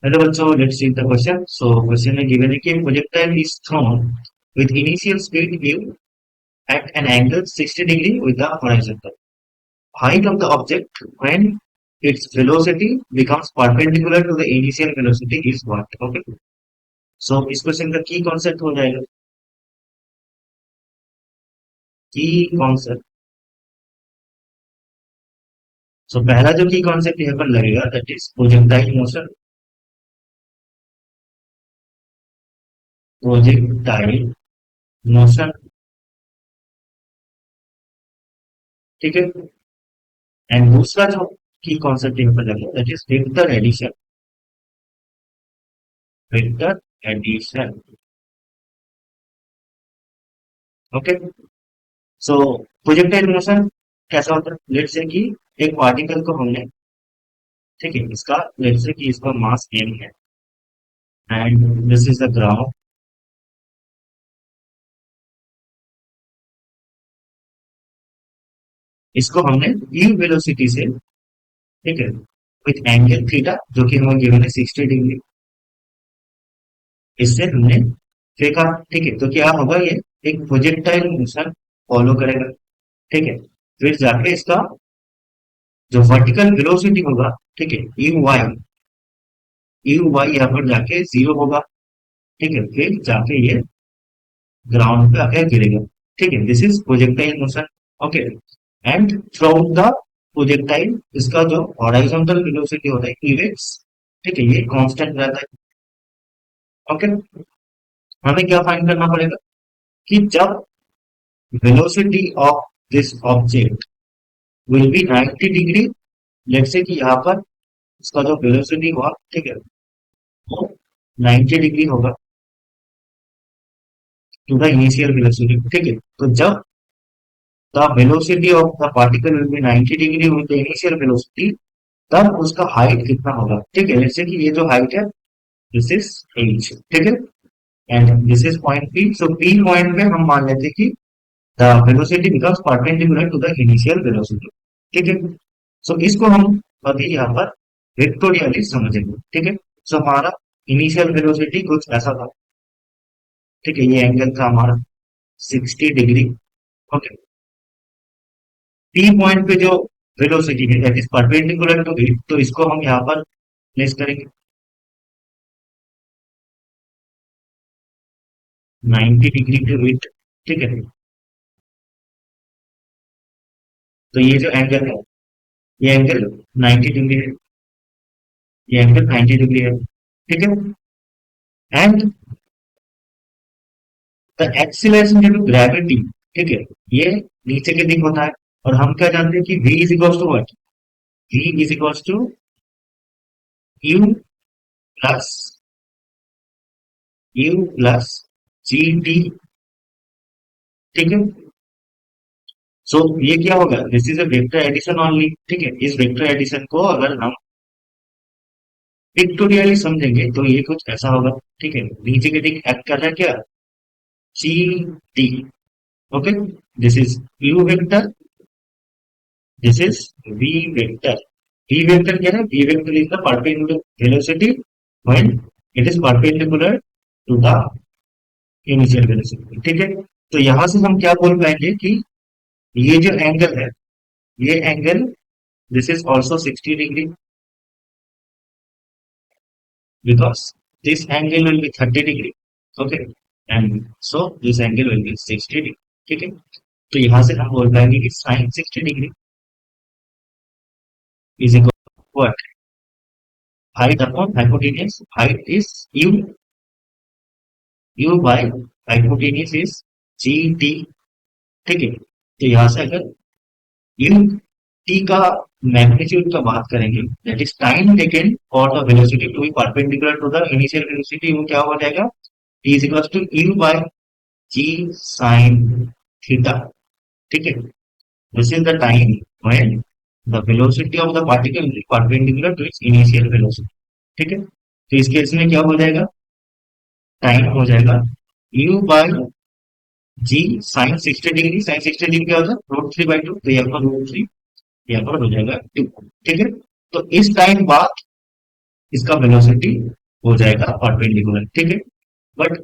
Hello बच्चों, let's read the question. So question में given है कि projectile is thrown with initial speed u at an angle 60 degree with the horizontal. Height of the object when its velocity becomes perpendicular to the initial velocity is what? Okay. So इस question का key concept हो जाएगा. Key concept. So पहला जो key concept यहाँ पर लगेगा that is projectile motion. Projectile motion. ठीक है. एंड दूसरा जो की कॉन्सेप्ट यहाँ पर लगेगा that is vector addition. Vector addition. Okay. So projectile motion कैसा होता है? लेट्स से कि एक पार्टिकल को हमने, ठीक है, इसका लेट्स से कि इसका मास m है and this is the ground. इसको हमने u वेलोसिटी से, ठीक है, विथ एंगल थीटा जो कि हमें गिवन है 60 डिग्री, इससे हमने फेंका. ठीक है, तो क्या होगा? ये एक प्रोजेक्टाइल मोशन फॉलो करेगा. ठीक है. फिर जाके इसका जो वर्टिकल वेलोसिटी होगा, ठीक है, यू वाई यहाँ पर जाके जीरो होगा. ठीक है. फिर जाके ये ग्राउंड पे आके गिरेगा. ठीक है. This is projectile motion. Okay. And through the projectile इसका जो हॉरिजॉन्टल वेलोसिटी होता है इवेक्स, ठीक है, ये कांस्टेंट रहता है. ओके. हमें क्या फाइंड करना पड़ेगा कि जब velocity of this object will be 90 degree, let's say कि यहाँ पर इसका जो वेलोसिटी हुआ, ठीक है, वो 90 डिग्री होगा टू द इनिशियल वेलोसिटी. ठीक है. तो जब the velocity of the particle will be 90 degree with the initial velocity, तब उसका हाइट कितना होगा? ठीक है. जैसे कि ये जो हाइट है दिस इज h. ठीक है. And this is point P. So P point पे हम मान लेते हैं कि the velocity becomes perpendicular to the initial velocity. ठीक है. सो इसको हम अभी यहाँ पर वेक्टोरियली समझेंगे. ठीक है. सो हमारा इनिशियल वेलोसिटी कुछ ऐसा था. ठीक है. ये एंगल था हमारा 60 डिग्री. ओके. टी पॉइंट पे जो वेलोसिटी है that is perpendicular to it, तो इसको हम यहाँ पर प्लेस करेंगे 90 डिग्री के विथ. ठीक है. तो ये जो एंगल है, ये एंगल 90 डिग्री है. ये एंगल 90 डिग्री है. ठीक है. And the acceleration due to gravity, ठीक है, ये नीचे के दिख होता है. और हम क्या जानते हैं कि v is equal to what? v is equal to u plus g t. ठीक है. सो ये क्या होगा? This is a vector addition only. ठीक है. इस वेक्टर एडिशन को अगर हम पिक्टोरियली समझेंगे तो ये कुछ ऐसा होगा. ठीक है. नीचे के दिख एक्ट कर रहा है क्या? G t. Okay. This is u vector. This is v vector. v vector क्या है? v vector is the perpendicular velocity when it is perpendicular to the initial velocity. ठीक है. तो यहां से हम क्या बोल पाएंगे कि ये जो एंगल है, ये angle this is also 60 degree because this angle will be 30 degree. Okay. And so this angle will be 60 degree. ठीक है. तो यहां से हम बोल पाएंगे कि sine 60 degree is equal what? Height upon hypotenuse. Height is u by hypotenuse is g t. ठीक है. तो यहां से अगर यू टी का मैग्नीट्यूड का बात करेंगे that is time taken for the velocity to be perpendicular to the initial velocity, वो क्या हो जाएगा? T is equal to u by g sine theta. ठीक है. This is the time when the velocity of the particle is perpendicular to its initial velocity. ठीक है. तो इस केस में क्या हो जाएगा? टाइम हो जाएगा u by g sine 60 degree. Sine 60 degree क्या होता है? √3/2. तो यहाँ पर √3, यहाँ पर हो जाएगा 2. ठीक है. तो इस टाइम बाद इसका वेलोसिटी हो जाएगा परपेंडिकुलर, ठीक है। बट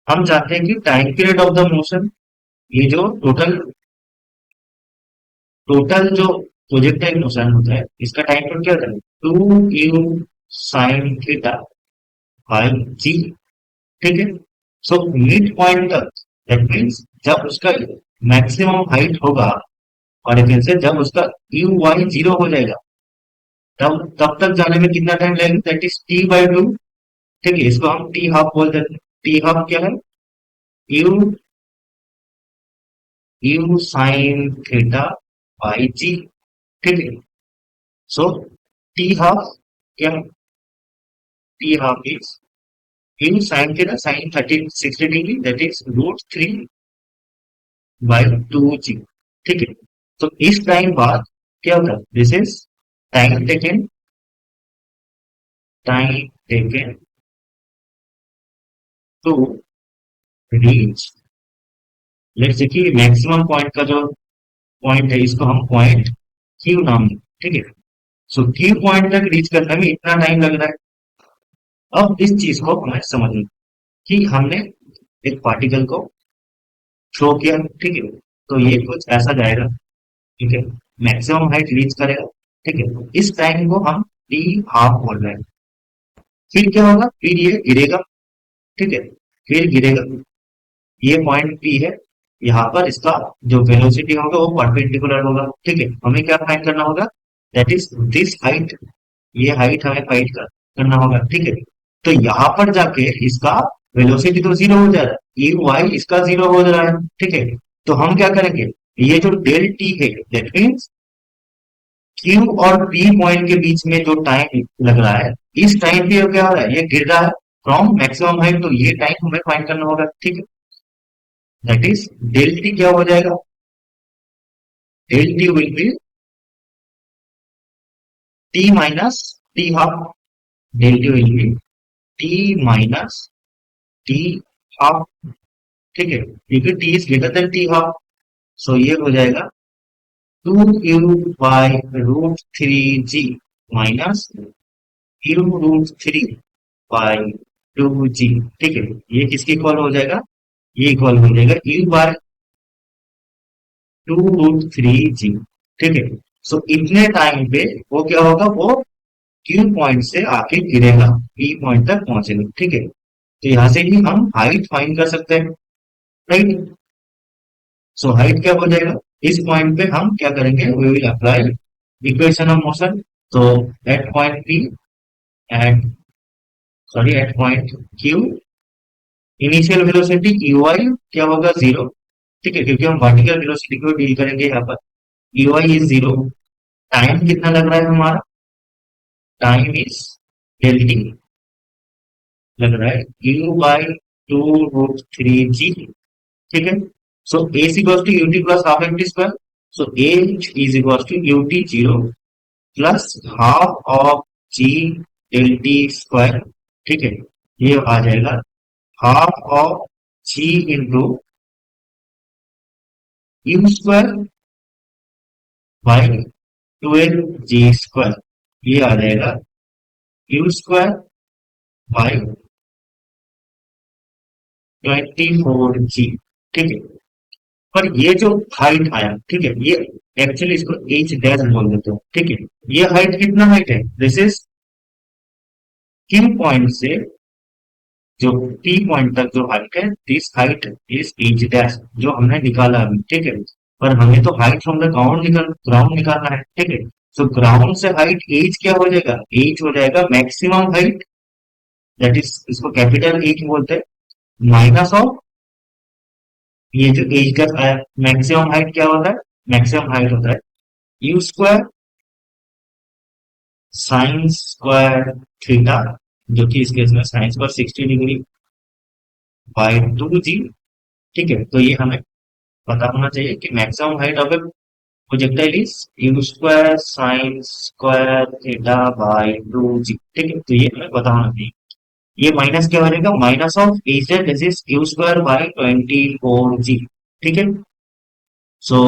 हम चाहते हैं कि time period of the motion, ये जो टोटल टोटल जो प्रोजेक्टाइल मोशन होता है इसका टाइम पीरियड क्या होता है, 2u sign theta by g, ठीक है। सो मिड पॉइंट तक, दैट मीन्स जब उसका मैक्सिमम हाइट होगा, और एक से जब उसका यू वाई जीरो हो जाएगा, तब तब तक जाने में कितना टाइम लगेगा, that is T by two, ठीक है। इसको हम टी हाफ बोल देते हैं। टी हाफ क्या है, u u sine theta by g, ठीक है। सो टी हाफ क्या है, T half is u sine theta sine 30 60 degree, that is √3 by 2g, ठीक है। तो इस टाइम बाद क्या होता है, this is time taken to reach, let's say कि मैक्सिमम पॉइंट का जो पॉइंट है इसको हम पॉइंट क्यू नाम दें, ठीक है। सो क्यू पॉइंट तक रीच करने में इतना टाइम लग रहा है। अब इस चीज को हमें समझना कि हमने एक पार्टिकल को थ्रो किया, ठीक है। तो ये कुछ ऐसा जाएगा, ठीक है, मैक्सिमम हाइट रीच करेगा, ठीक है। इस टाइम को हम टी हाफ बोल रहे हैं। फिर क्या होगा, फिर ये गिरेगा, ठीक है, फिर गिरेगा, ये पॉइंट पी है, यहाँ पर इसका जो वेलोसिटी होगा वो परपेंडिकुलर होगा, ठीक है। हमें क्या फाइंड करना होगा, दैट इज दिस हाइट, ये हाइट हमें फाइंड करना होगा, ठीक है। तो यहाँ पर जाके इसका वेलोसिटी तो जीरो हो जाएगा, ई वाई इसका जीरो हो रहा है, ठीक है। तो हम क्या करेंगे, ये जो डेल टी है, दैट मीन्स क्यू और पी पॉइंट के बीच में जो टाइम लग रहा है, इस टाइम पे क्या हो रहा है, ये गिर रहा है फ्रॉम मैक्सिमम हाइट, तो ये टाइम हमें फाइंड करना होगा, ठीक है। दैट इज डेल टी क्या हो जाएगा, del T will be T minus T half, del T will be T minus T half, ठीक है, क्योंकि T is greater than T half. So ये हो जाएगा 2u by √3g minus Q √3 by 2g, ठीक है। ये किसके इक्वल हो जाएगा, ये इक्वल हो जाएगा यू बाय 2√3g, ठीक है। सो इतने टाइम पे वो क्या होगा, वो क्यू पॉइंट से आके गिरेगा, पी पॉइंट तक पहुंचेगा, ठीक है। तो यहां से ही हम हाइट फाइंड कर सकते हैं, राइट। सो हाइट क्या हो जाएगा, इस पॉइंट पे हम क्या करेंगे, we will apply equation of motion. तो at point P, at at point Q, initial velocity u I क्या होगा, जीरो, ठीक है, क्योंकि हम वर्टिकल वेलोसिटी को डील करेंगे यहाँ पर। You I is zero. Time कितना लग रहा है हमारा, टाइम इज डेल टी लग रहा है यू बाई 2√3g, ठीक है। So a is equal to u t plus half m t square. So a is equal to u t zero plus half of g del t square, ठीक है। ये आ जाएगा half of g into u square by 12 g square, ये आ जाएगा you square by 24g, ठीक है। पर ये जो हाइट आया, ठीक है, ये एक्चुअली इसको एच डैश बोल देते हो, ठीक है। ये हाइट कितना हाइट है, दिस इज किन पॉइंट से जो टी पॉइंट तक जो हाइट है, this height is H dash, जो हमने निकाला अभी, ठीक है। पर हमें तो हाइट फ्रॉम द ग्राउंड निकालना है, ठीक है। तो ग्राउंड से हाइट एच क्या हो जाएगा, एच हो जाएगा मैक्सिमम हाइट, दैट इज इसको कैपिटल एच बोलते हैं, माइनस ऑफ ये जो एज का आया, मैक्सिमम हाइट क्या होता है, मैक्सिमम हाइट होता है you square sine square theta, जो कि इस केस में sign square 60 degree by 2g, ठीक है। तो ये हमें पता होना चाहिए कि maximum height of A projectile is u square sine square theta by 2g, ठीक है। तो ये हमें पता होना चाहिए। ये माइनस क्या हो जाएगा, minus of as this is u square by 24g, ठीक है। सो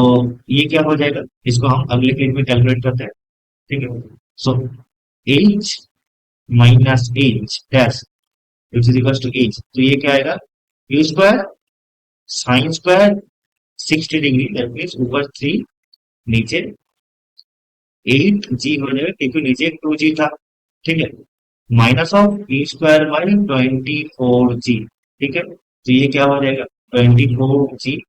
ये क्या हो जाएगा, इसको हम अगले पेज में कैलकुलेट करते हैं, ठीक है। So h minus h dash which is equal to h, तो ये क्या आएगा, u square sine square 60 degree, that means ऊपर 3, नीचे 8 जी हो जाएगा क्योंकि नीचे 2 जी था, ठीक है, minus of E square by 24 जी, ठीक है, तो ये क्या हो जाएगा 24 जी,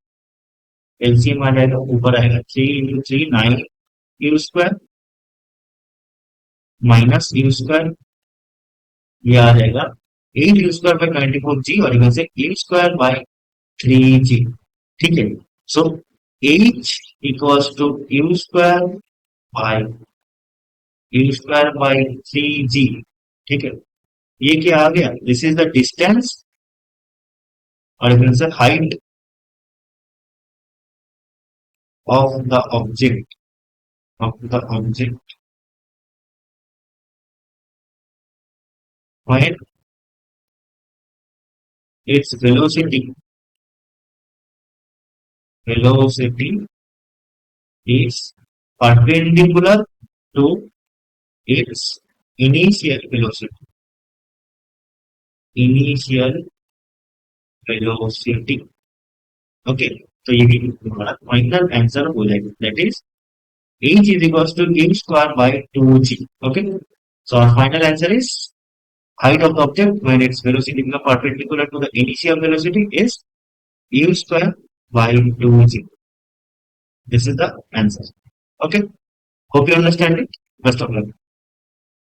एलसीएम आ जाएगा, ऊपर आएगा 3 into 3 9 you square minus you square, ये आ जाएगा 8 यू स्क्वायर बाई 24 जी, और इधर से यू स्क्वायर बाई 3 जी, ठीक है, so H equals two by you square by 3 जी, ठीक है, ये क्या आ गया, दिस इज द डिस्टेंस और इधर से height of the object when its velocity is perpendicular to its initial velocity, initial velocity, okay, तो ये भी हमारा फाइनल आंसर हो जाएगा, that is h is equals to u square by 2g, okay, so our final answer is height of the object when its velocity becomes perpendicular to the initial velocity is u square by 2g. This is the answer. Okay. Hope you understand it. Best of luck.